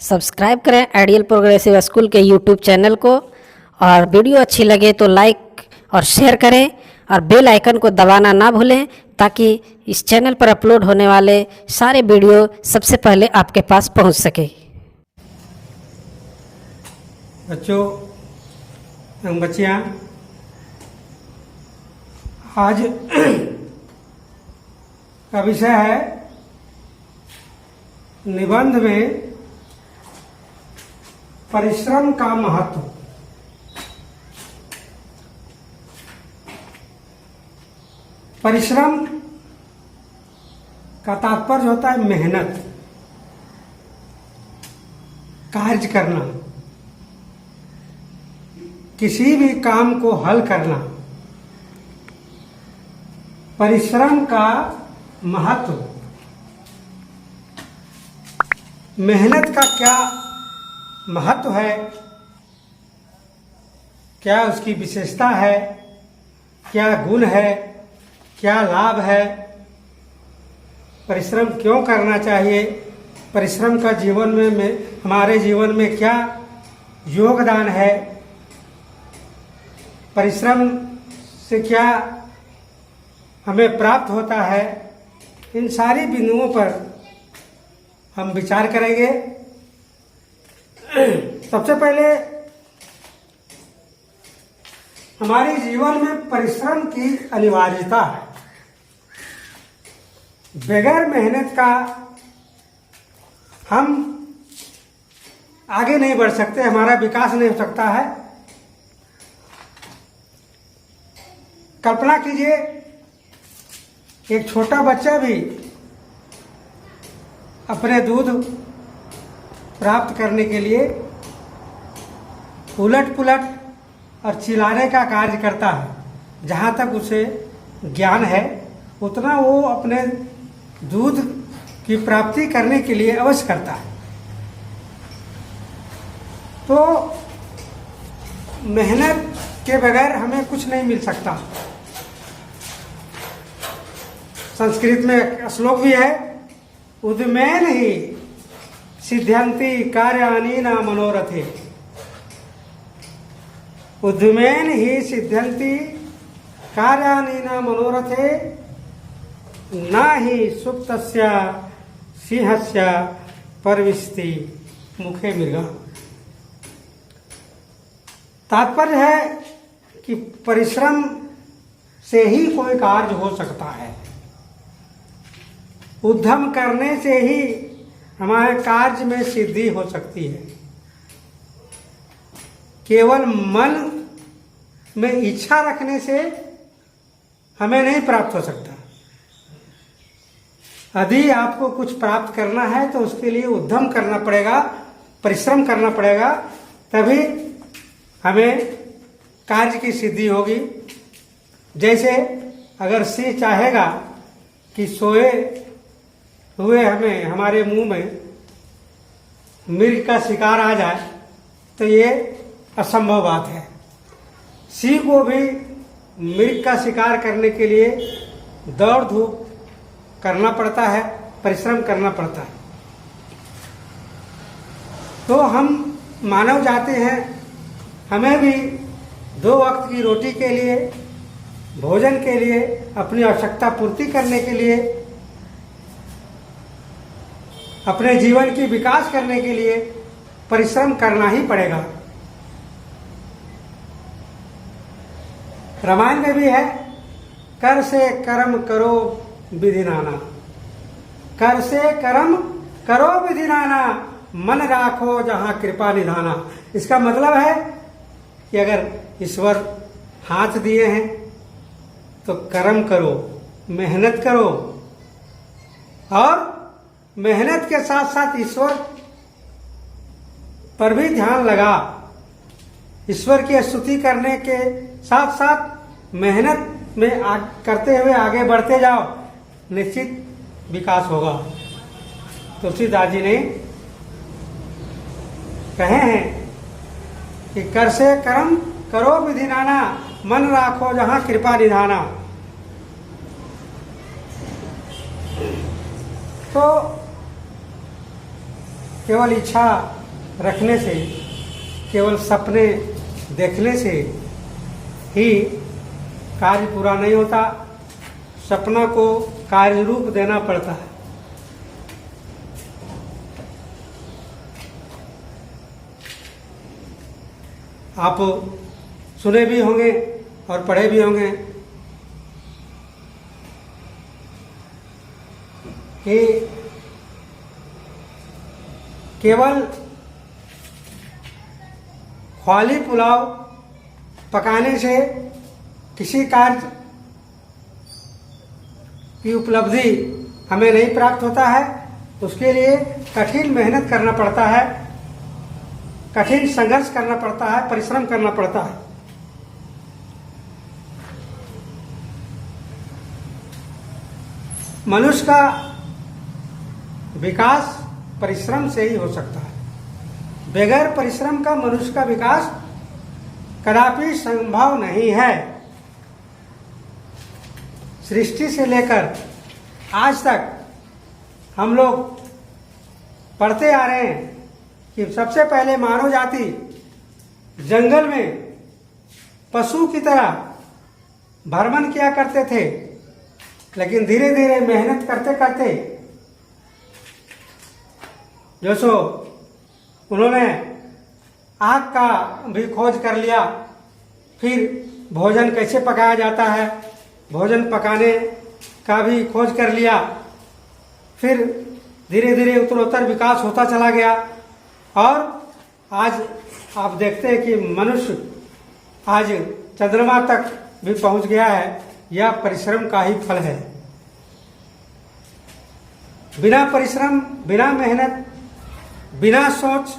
Subscribe करें ideal progressive school के YouTube channel को और वीडियो अच्छी लगे तो लाइक और शेयर करें और बेल आइकन को दबाना ना भूलें ताकि इस चैनल पर अपलोड होने वाले सारे वीडियो सबसे पहले आपके पास पहुंच सके। बच्चों एवं बच्चियाँ, आज का विषय है निबंध में परिश्रम का महत्व। परिश्रम का तात्पर्य होता है मेहनत, कार्य करना, किसी भी काम को हल करना। परिश्रम का महत्व, मेहनत का क्या महत्व है, क्या उसकी विशेषता है, क्या गुण है, क्या लाभ है, परिश्रम क्यों करना चाहिए, परिश्रम का जीवन में हमारे जीवन में क्या योगदान है, परिश्रम से क्या हमें प्राप्त होता है, इन सारी बिंदुओं पर हम विचार करेंगे। सबसे पहले हमारे जीवन में परिश्रम की अनिवार्यता है। बगैर मेहनत का हम आगे नहीं बढ़ सकते, हमारा विकास नहीं हो सकता है। कल्पना कीजिए, एक छोटा बच्चा भी अपने दूध प्राप्त करने के लिए उलट पुलट और चिल्लाने का कार्य करता है। जहाँ तक उसे ज्ञान है उतना वो अपने दूध की प्राप्ति करने के लिए अवश्य करता है। तो मेहनत के बगैर हमें कुछ नहीं मिल सकता। संस्कृत में श्लोक भी है, उद्यमेन ही सिद्ध्यन्ति कार्याणि न मनोरथे। उद्यमेन ही सिद्ध्यन्ति कार्याणि न मनोरथे, न ही सुप्तस्य सिंहस्य परविशति मुखे मृगा। तात्पर्य है कि परिश्रम से ही कोई कार्य हो सकता है। उद्यम करने से ही हमारे कार्य में सिद्धि हो सकती है। केवल मन में इच्छा रखने से हमें नहीं प्राप्त हो सकता। यदि आपको कुछ प्राप्त करना है तो उसके लिए उद्यम करना पड़ेगा, परिश्रम करना पड़ेगा, तभी हमें कार्य की सिद्धि होगी। जैसे अगर सिंह चाहेगा कि सोए हुए हमें हमारे मुंह में मृग का शिकार आ जाए तो ये असंभव बात है। सिंह को भी मृग का शिकार करने के लिए दौड़ धूप करना पड़ता है, परिश्रम करना पड़ता है। तो हम मानव जाते हैं, हमें भी 2 वक्त की रोटी के लिए, भोजन के लिए, अपनी आवश्यकता पूर्ति करने के लिए, अपने जीवन की विकास करने के लिए परिश्रम करना ही पड़ेगा। रामायण में भी है, कर से कर्म करो विधि नाना। कर से कर्म करो विधि नाना, मन राखो जहां कृपा निधाना। इसका मतलब है कि अगर ईश्वर हाथ दिए हैं तो कर्म करो, मेहनत करो, और मेहनत के साथ साथ ईश्वर पर भी ध्यान लगा। ईश्वर की स्तुति करने के साथ साथ मेहनत में करते हुए आगे बढ़ते जाओ, निश्चित विकास होगा। तुलसीदास जी ने कहे हैं कि कर से कर्म करो विधि नाना, मन राखो जहां कृपा निधाना। तो केवल इच्छा रखने से, केवल सपने देखने से ही कार्य पूरा नहीं होता। सपना को कार्य रूप देना पड़ता है। आप सुने भी होंगे और पढ़े भी होंगे कि केवल ख्वाली पुलाव पकाने से किसी कार्य की उपलब्धि हमें नहीं प्राप्त होता है। उसके लिए कठिन मेहनत करना पड़ता है, कठिन संघर्ष करना पड़ता है, परिश्रम करना पड़ता है। मनुष्य का विकास परिश्रम से ही हो सकता है। बगैर परिश्रम का मनुष्य का विकास कदापि संभव नहीं है। सृष्टि से लेकर आज तक हम लोग पढ़ते आ रहे हैं कि सबसे पहले मानव जाति जंगल में पशु की तरह भ्रमण किया करते थे, लेकिन धीरे धीरे मेहनत करते करते जो सो उन्होंने आग का भी खोज कर लिया। फिर भोजन कैसे पकाया जाता है, भोजन पकाने का भी खोज कर लिया। फिर धीरे धीरे उत्तरोत्तर विकास होता चला गया और आज आप देखते हैं कि मनुष्य आज चंद्रमा तक भी पहुंच गया है। यह परिश्रम का ही फल है। बिना परिश्रम, बिना मेहनत, बिना सोच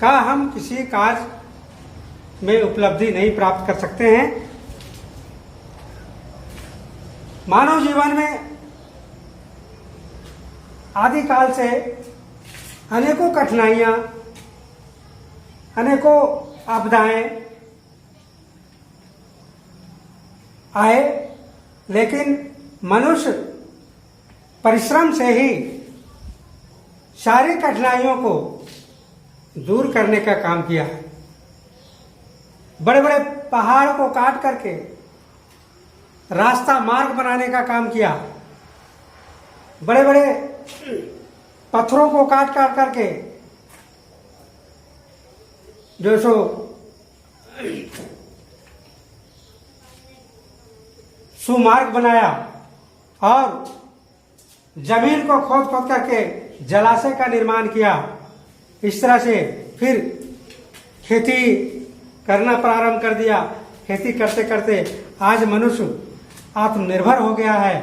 का हम किसी कार्य में उपलब्धि नहीं प्राप्त कर सकते हैं। मानव जीवन में आदिकाल से अनेकों कठिनाइयां, अनेकों आपदाएं आए, लेकिन मनुष्य परिश्रम से ही सारी कठिनाइयों को दूर करने का काम किया है। बड़े बड़े पहाड़ को काट करके रास्ता मार्ग बनाने का काम किया। बड़े बड़े पत्थरों को काट काट करके जो सो सुमार्ग बनाया और जमीन को खोद खोद करके जलाशय का निर्माण किया। इस तरह से फिर खेती करना प्रारंभ कर दिया। खेती करते करते आज मनुष्य आत्मनिर्भर हो गया है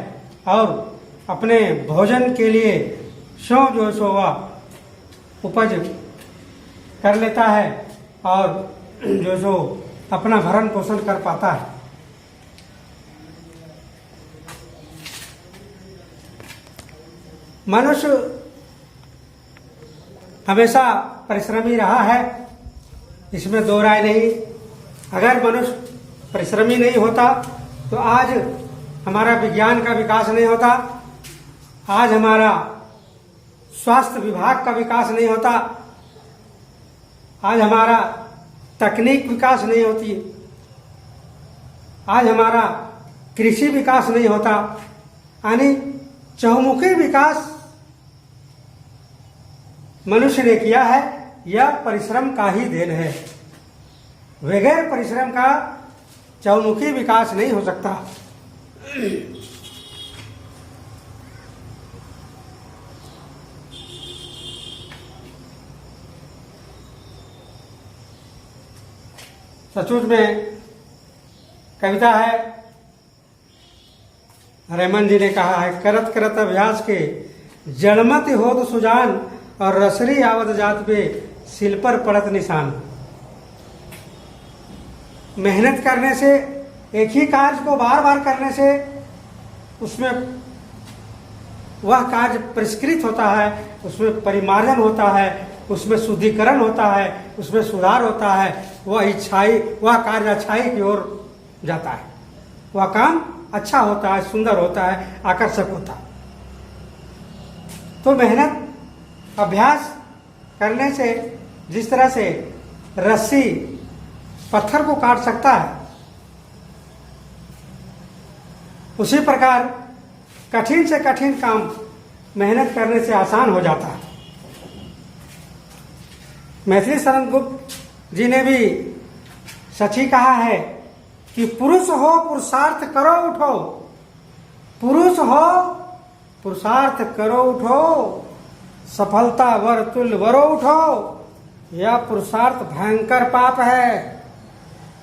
और अपने भोजन के लिए जो सो वह उपज कर लेता है और जो सो अपना भरण पोषण कर पाता है। मनुष्य हमेशा परिश्रमी रहा है, इसमें दो राय नहीं। अगर मनुष्य परिश्रमी नहीं होता तो आज हमारा विज्ञान का विकास नहीं होता, आज हमारा स्वास्थ्य विभाग का विकास नहीं होता, आज हमारा तकनीक विकास नहीं होती, आज हमारा कृषि विकास नहीं होता। यानी चहुमुखी विकास मनुष्य ने किया है, यह परिश्रम का ही देन है। बगैर परिश्रम का चहुमुखी विकास नहीं हो सकता। सचमुच में कविता है, रेमन जी ने कहा है, करत करत अभ्यास के जड़मति होत सुजान और रसरी आवत जात पे सिल पर पड़त निशान। मेहनत करने से, एक ही कार्य को बार बार करने से उसमें वह कार्य परिष्कृत होता है, उसमें परिमार्जन होता है, उसमें शुद्धिकरण होता है, उसमें सुधार होता है। वह कार्य अच्छाई की ओर जाता है, वह काम अच्छा होता है, सुंदर होता है, आकर्षक होता है। तो मेहनत अभ्यास करने से जिस तरह से रस्सी पत्थर को काट सकता है, उसी प्रकार कठिन से कठिन काम मेहनत करने से आसान हो जाता है। मैथिली शरण गुप्त जी ने भी सच ही कहा है कि पुरुष हो पुरुषार्थ करो उठो, पुरुष हो पुरुषार्थ करो उठो, सफलता वर तुल्य वरो उठो। यह पुरुषार्थ भयंकर पाप है,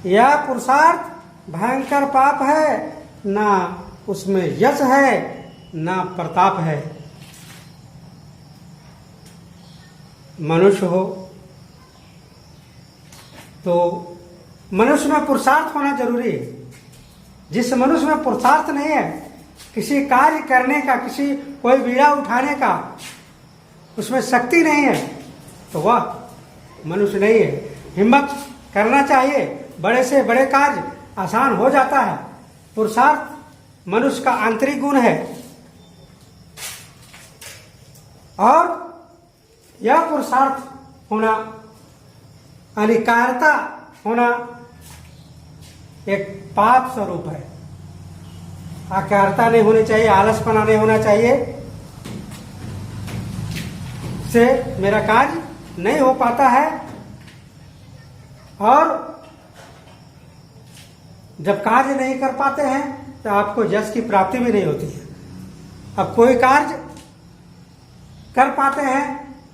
यह पुरुषार्थ भयंकर पाप है, ना उसमें यश है ना प्रताप है। मनुष्य हो तो मनुष्य में पुरुषार्थ होना जरूरी है। जिस मनुष्य में पुरुषार्थ नहीं है, किसी कार्य करने का, किसी कोई बीड़ा उठाने का उसमें शक्ति नहीं है, तो वह मनुष्य नहीं है। हिम्मत करना चाहिए, बड़े से बड़े कार्य आसान हो जाता है। पुरुषार्थ मनुष्य का आंतरिक गुण है और यह पुरुषार्थ होना, अनिकायरता होना एक पाप स्वरूप है। आकारिता नहीं होनी चाहिए, आलसपना नहीं होना चाहिए, से मेरा कार्य नहीं हो पाता है। और जब कार्य नहीं कर पाते हैं तो आपको यश की प्राप्ति भी नहीं होती है। अब कोई कार्य कर पाते हैं,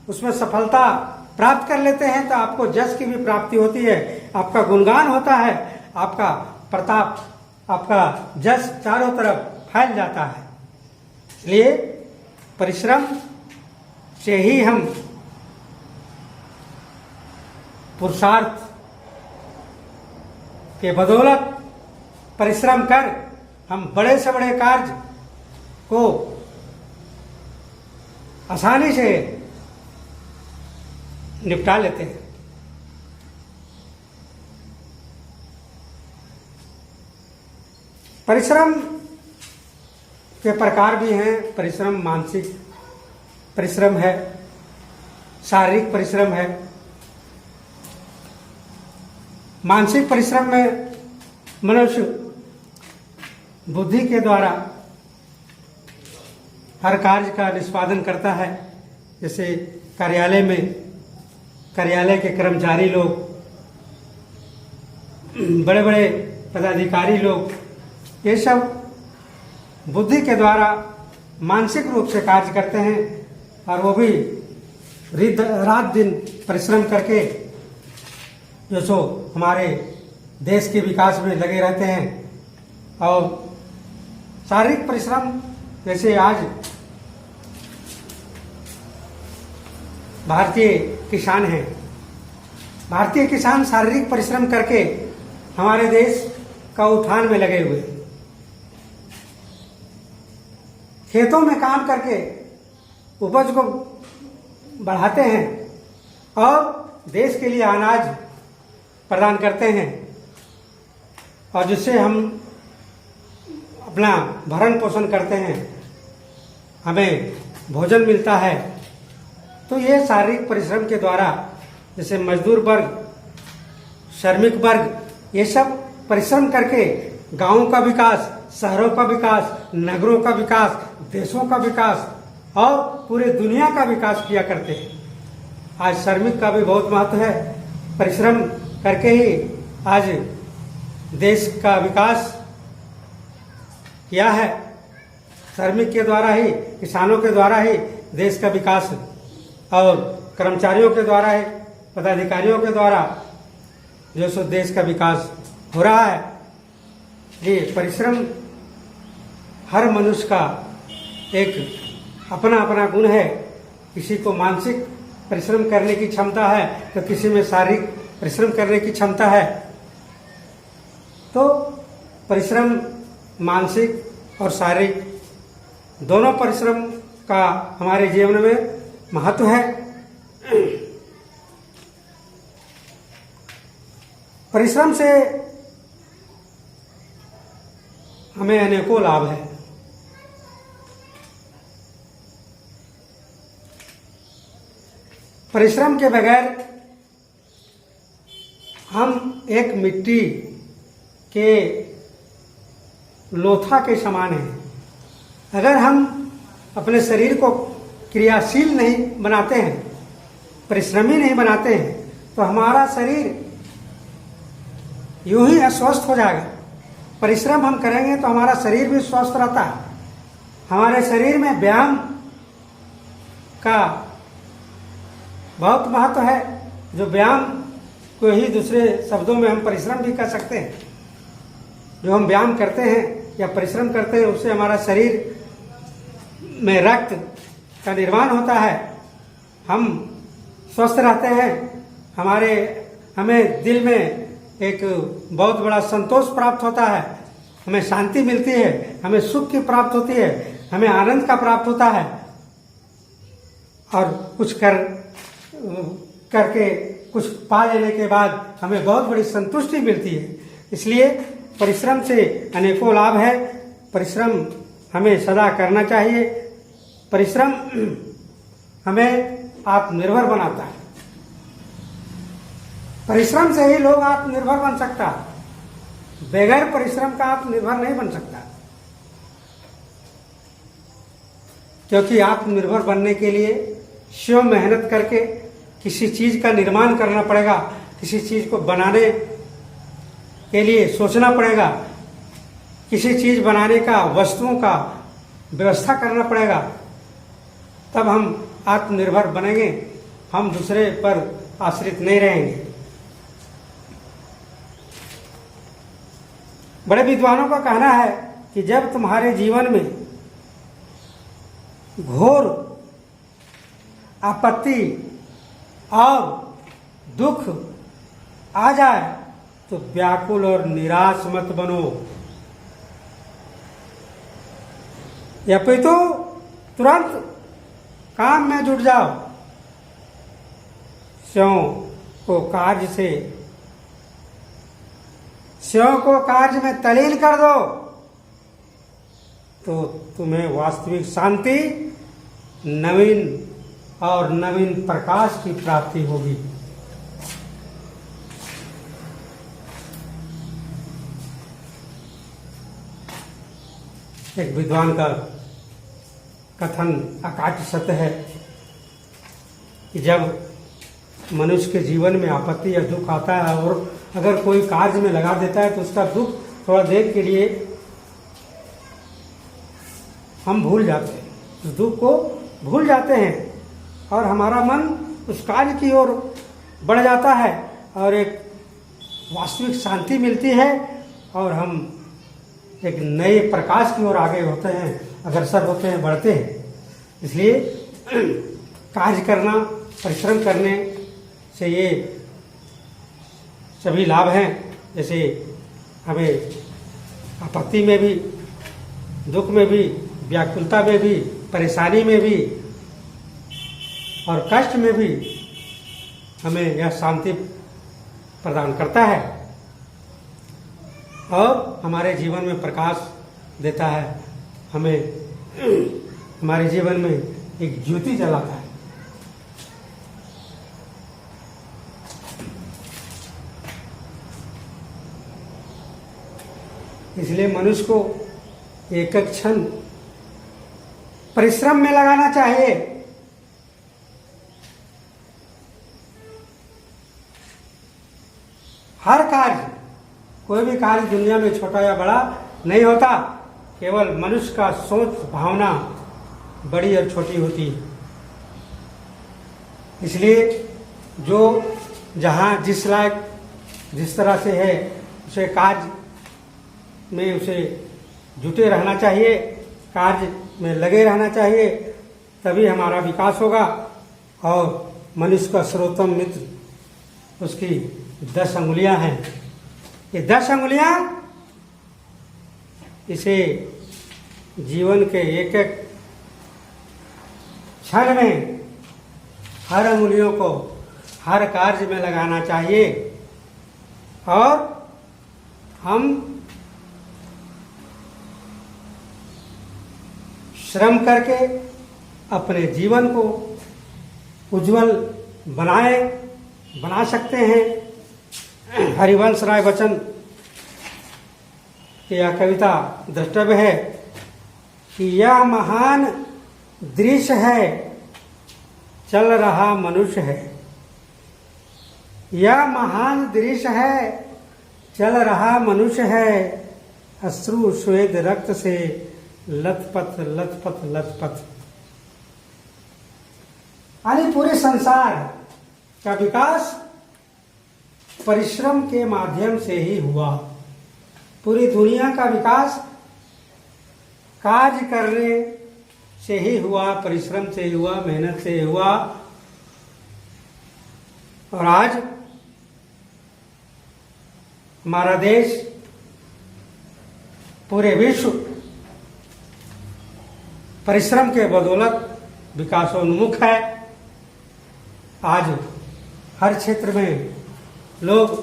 उसमें सफलता प्राप्त कर लेते हैं, तो आपको यश की भी प्राप्ति होती है, आपका गुणगान होता है, आपका प्रताप, आपका यश चारों तरफ फैल जाता है। इसलिए परिश्रम से ही हम पुरुषार्थ के बदौलत परिश्रम कर हम बड़े से बड़े कार्य को आसानी से निपटा लेते हैं। परिश्रम के प्रकार भी हैं। परिश्रम मानसिक परिश्रम है, शारीरिक परिश्रम है। मानसिक परिश्रम में मनुष्य बुद्धि के द्वारा हर कार्य का निष्पादन करता है। जैसे कार्यालय में कार्यालय के कर्मचारी लोग, बड़े बड़े पदाधिकारी लोग, ये सब बुद्धि के द्वारा मानसिक रूप से कार्य करते हैं और वो भी रात दिन परिश्रम करके जो सो हमारे देश के विकास में लगे रहते हैं। और शारीरिक परिश्रम, जैसे आज भारतीय किसान हैं, भारतीय किसान शारीरिक परिश्रम करके हमारे देश का उत्थान में लगे हुए, खेतों में काम करके उपज को बढ़ाते हैं और देश के लिए अनाज प्रदान करते हैं, और जिससे हम अपना भरण पोषण करते हैं, हमें भोजन मिलता है। तो ये शारीरिक परिश्रम के द्वारा, जैसे मजदूर वर्ग, श्रमिक वर्ग, ये सब परिश्रम करके गांवों का विकास, शहरों का विकास, नगरों का विकास, देशों का विकास और पूरे दुनिया का विकास किया करते हैं। आज श्रमिक का भी बहुत महत्व है। परिश्रम करके ही आज देश का विकास किया है। श्रमिक के द्वारा ही, किसानों के द्वारा ही देश का विकास, और कर्मचारियों के द्वारा ही, पदाधिकारियों के द्वारा जो सो देश का विकास हो रहा है। ये परिश्रम हर मनुष्य का एक अपना अपना गुण है। किसी को मानसिक परिश्रम करने की क्षमता है तो किसी में शारीरिक परिश्रम करने की क्षमता है। तो परिश्रम मानसिक और शारीरिक दोनों परिश्रम का हमारे जीवन में महत्व है। परिश्रम से हमें अनेकों लाभ है। परिश्रम के बगैर हम एक मिट्टी के लोथा के समान हैं। अगर हम अपने शरीर को क्रियाशील नहीं बनाते हैं, परिश्रमी नहीं बनाते हैं, तो हमारा शरीर यूं ही अस्वस्थ हो जाएगा। परिश्रम हम करेंगे तो हमारा शरीर भी स्वस्थ रहता है। हमारे शरीर में व्यायाम का बहुत महत्व है। जो व्यायाम को ही दूसरे शब्दों में हम परिश्रम भी कर सकते हैं। जो हम व्यायाम करते हैं या परिश्रम करते हैं, उससे हमारा शरीर में रक्त का निर्माण होता है, हम स्वस्थ रहते हैं, हमें दिल में एक बहुत बड़ा संतोष प्राप्त होता है, हमें शांति मिलती है, हमें सुख की प्राप्त होती है, हमें आनंद का प्राप्त होता है और कुछ करके कुछ पा लेने के बाद हमें बहुत बड़ी संतुष्टि मिलती है। इसलिए परिश्रम से अनेकों लाभ है। परिश्रम हमें सदा करना चाहिए। परिश्रम हमें आत्मनिर्भर बनाता है। परिश्रम से ही लोग आत्मनिर्भर बन सकता है। बगैर परिश्रम का आत्मनिर्भर नहीं बन सकता, क्योंकि आत्मनिर्भर बनने के लिए स्वयं मेहनत करके किसी चीज का निर्माण करना पड़ेगा, किसी चीज को बनाने के लिए सोचना पड़ेगा, किसी चीज बनाने का वस्तुओं का व्यवस्था करना पड़ेगा, तब हम आत्मनिर्भर बनेंगे। हम दूसरे पर आश्रित नहीं रहेंगे। बड़े विद्वानों का कहना है कि जब तुम्हारे जीवन में घोर आपत्ति और दुख आ जाए तो व्याकुल और निराश मत बनो, या फिर तो तुरंत काम में जुट जाओ। स्यों को कार्य में तल्लीन कर दो, तो तुम्हें वास्तविक शांति, नवीन प्रकाश की प्राप्ति होगी। एक विद्वान का कथन अकाट्य सत्य है कि जब मनुष्य के जीवन में आपत्ति या दुख आता है और अगर कोई कार्य में लगा देता है तो उसका दुख थोड़ा देर के लिए हम भूल जाते हैं, उस दुख को भूल जाते हैं और हमारा मन उस कार्य की ओर बढ़ जाता है और एक वास्तविक शांति मिलती है और हम एक नए प्रकाश की ओर आगे होते हैं, अग्रसर होते हैं, बढ़ते हैं। इसलिए कार्य करना, परिश्रम करने से ये सभी लाभ हैं। जैसे हमें आपत्ति में भी, दुख में भी, व्याकुलता में भी, परेशानी में भी और कष्ट में भी हमें यह शांति प्रदान करता है और हमारे जीवन में प्रकाश देता है। हमें हमारे जीवन में एक ज्योति जलाता है। इसलिए मनुष्य को एक क्षण परिश्रम में लगाना चाहिए। हर कार्य, कोई भी कार्य दुनिया में छोटा या बड़ा नहीं होता, केवल मनुष्य का सोच भावना बड़ी और छोटी होती है। इसलिए जो जहाँ जिस लायक जिस तरह से है उसे कार्य में उसे जुटे रहना चाहिए, कार्य में लगे रहना चाहिए, तभी हमारा विकास होगा। और मनुष्य का सर्वोत्तम मित्र उसकी 10 अंगुलियां हैं। ये 10 अंगुलियां इसे जीवन के एक एक क्षण में हर अंगुलियों को हर कार्य में लगाना चाहिए और हम श्रम करके अपने जीवन को उज्जवल बना सकते हैं। हरिवंश राय बच्चन की यह कविता द्रष्टव्य है कि यह महान दृश्य है, चल रहा मनुष्य है। यह महान दृश्य है, चल रहा मनुष्य है, अश्रु श्वेत रक्त से लथपथ लथपथ लथपथ। यानी पूरे संसार का विकास परिश्रम के माध्यम से ही हुआ। पूरी दुनिया का विकास कार्य करने से ही हुआ, परिश्रम से हुआ, मेहनत से हुआ। और आज हमारा देश पूरे विश्व परिश्रम के बदौलत विकासोन्मुख है। आज हर क्षेत्र में लोग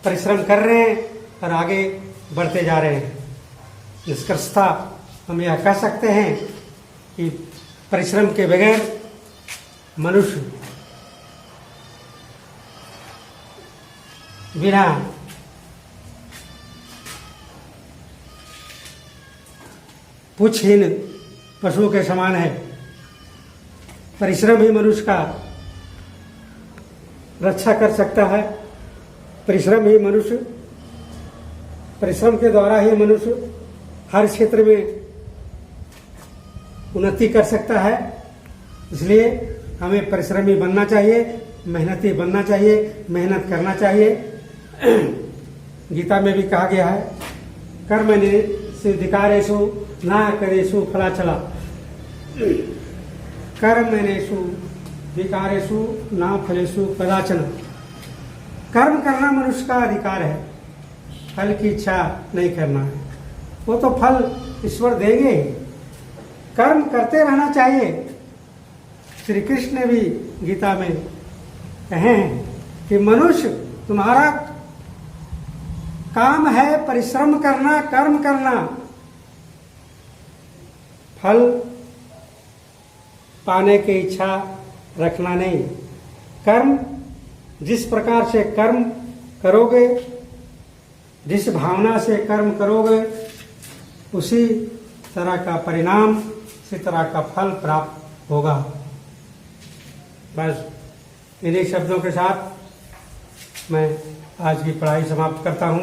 परिश्रम कर रहे हैं और आगे बढ़ते जा रहे हैं। निष्कर्षतः हम यह कह सकते हैं कि परिश्रम के बगैर मनुष्य बिना पूछहीन पशुओं के समान है। परिश्रम ही मनुष्य का रक्षा कर सकता है। परिश्रम के द्वारा ही मनुष्य हर क्षेत्र में उन्नति कर सकता है। इसलिए हमें परिश्रमी बनना चाहिए, मेहनती बनना चाहिए, मेहनत करना चाहिए। गीता में भी कहा गया है, कर्मण्येषु न करेषु फलाचला, कर्मण्येषु विकारेषु न फलेषु कदाचन। कर्म करना मनुष्य का अधिकार है, फल की इच्छा नहीं करना है। वो तो फल ईश्वर देंगे ही, कर्म करते रहना चाहिए। श्री कृष्ण ने भी गीता में कहे हैं कि मनुष्य तुम्हारा काम है परिश्रम करना, कर्म करना, फल पाने की इच्छा रखना नहीं। कर्म जिस प्रकार से कर्म करोगे, जिस भावना से कर्म करोगे, उसी तरह का परिणाम, उसी तरह का फल प्राप्त होगा। बस इन्हीं शब्दों के साथ मैं आज की पढ़ाई समाप्त करता हूँ।